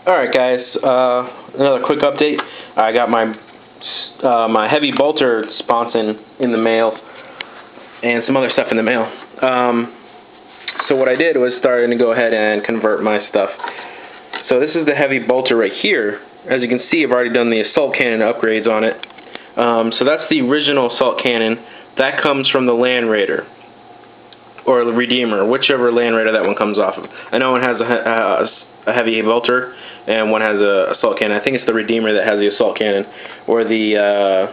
Alright guys, another quick update. I got my heavy bolter sponson in the mail and some other stuff in the mail. So what I did was starting to go ahead and convert my stuff. So this is the heavy bolter right here. As you can see, I've already done the assault cannon upgrades on it. So that's the original assault cannon. That comes from the Land Raider or the Redeemer, whichever Land Raider that one comes off of. I know one has a heavy bolter and one has a assault cannon. I think it's the Redeemer that has the assault cannon, or the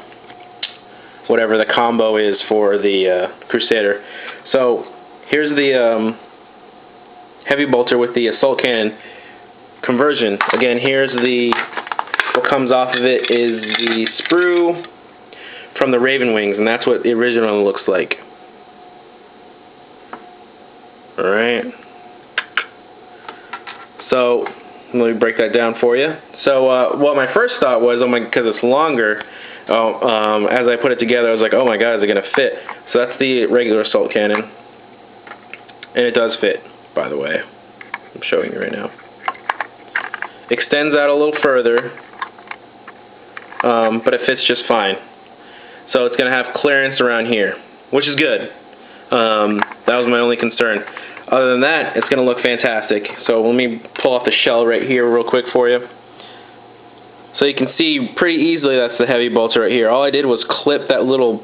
whatever the combo is for the Crusader. So here's the heavy bolter with the assault cannon conversion. Again, here's what comes off of it is the sprue from the ravenwings, and that's what the original looks like. Alright. So let me break that down for you. So what my first thought was, because it's longer, as I put it together, I was like, oh my god, is it going to fit? So that's the regular assault cannon. And it does fit, by the way. I'm showing you right now. Extends out a little further, but it fits just fine. So it's going to have clearance around here, which is good. That was my only concern. Other than that, it's going to look fantastic. So let me pull off the shell right here real quick for you. So you can see pretty easily that's the heavy bolter right here. All I did was clip that little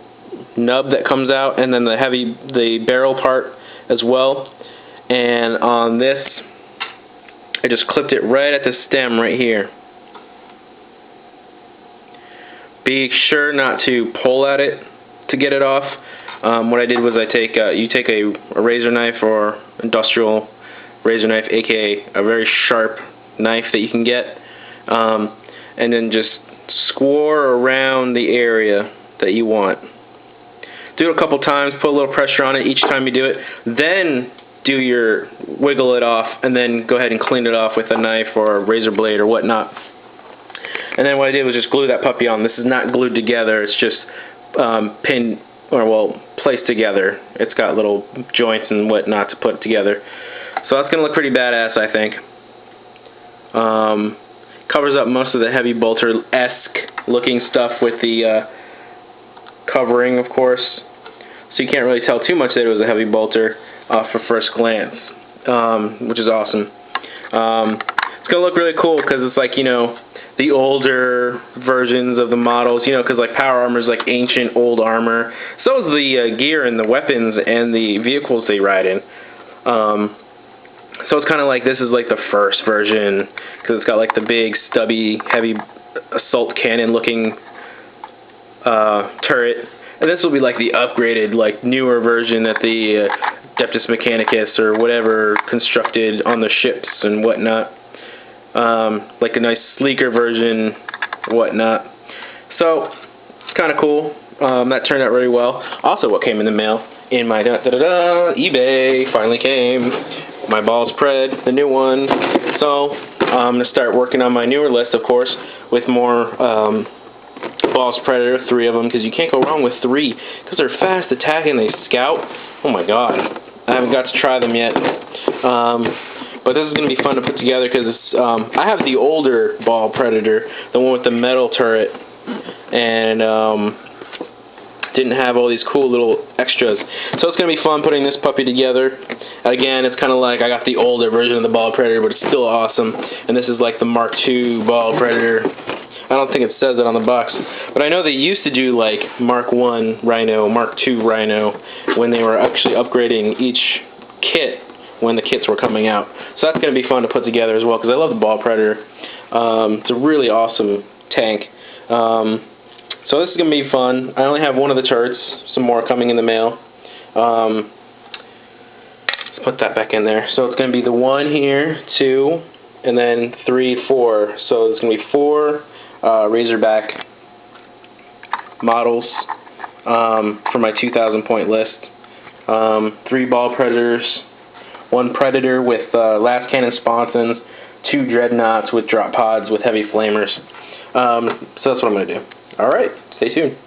nub that comes out, and then the barrel part as well. And on this, I just clipped it right at the stem right here. Be sure not to pull at it to get it off. What I did was you take a razor knife or industrial razor knife, aka a very sharp knife that you can get, and then just score around the area that you want. Do it a couple times, put a little pressure on it each time you do it, then wiggle it off, and then go ahead and clean it off with a knife or a razor blade or whatnot. And then what I did was just glue that puppy on. This is not glued together, it's just pinned, placed together. It's got little joints and whatnot to put together. So that's going to look pretty badass, I think. Covers up most of the heavy bolter-esque looking stuff with the covering, of course. So you can't really tell too much that it was a heavy bolter for first glance, which is awesome. It's going to look really cool because it's like, the older versions of the models, because like power armor is like ancient old armor. So is the gear and the weapons and the vehicles they ride in. So it's kind of like this is like the first version, because it's got like the big stubby heavy assault cannon looking turret. And this will be like the upgraded, like newer version that the Adeptus Mechanicus or whatever constructed on the ships and whatnot. Like a nice sleeker version, whatnot. So it's kind of cool. That turned out really well. Also, what came in the mail in my eBay finally came. My ball spread, the new one. So I'm gonna start working on my newer list, of course, with more Boss Predator, 3 of them, because you can't go wrong with 3, because they're fast attacking, they scout. Oh my god, I haven't got to try them yet. But this is going to be fun to put together because I have the older Ball Predator, the one with the metal turret, and didn't have all these cool little extras. So it's going to be fun putting this puppy together. Again, it's kind of like I got the older version of the Ball Predator, but it's still awesome. And this is like the Mark II Ball Predator. I don't think it says it on the box, but I know they used to do like Mark I Rhino, Mark II Rhino, when they were actually upgrading each kit when the kits were coming out. So that's going to be fun to put together as well, because I love the Ball Predator. It's a really awesome tank. So this is going to be fun. I only have one of the turrets, some more coming in the mail. Let's put that back in there. So it's going to be the 1 here, 2, and then 3, 4. So it's going to be 4 Razorback models for my 2,000 point list. 3 Ball Predators, 1 Predator with last cannon sponsons, 2 Dreadnoughts with drop pods with heavy flamers. So that's what I'm going to do. Alright, stay tuned.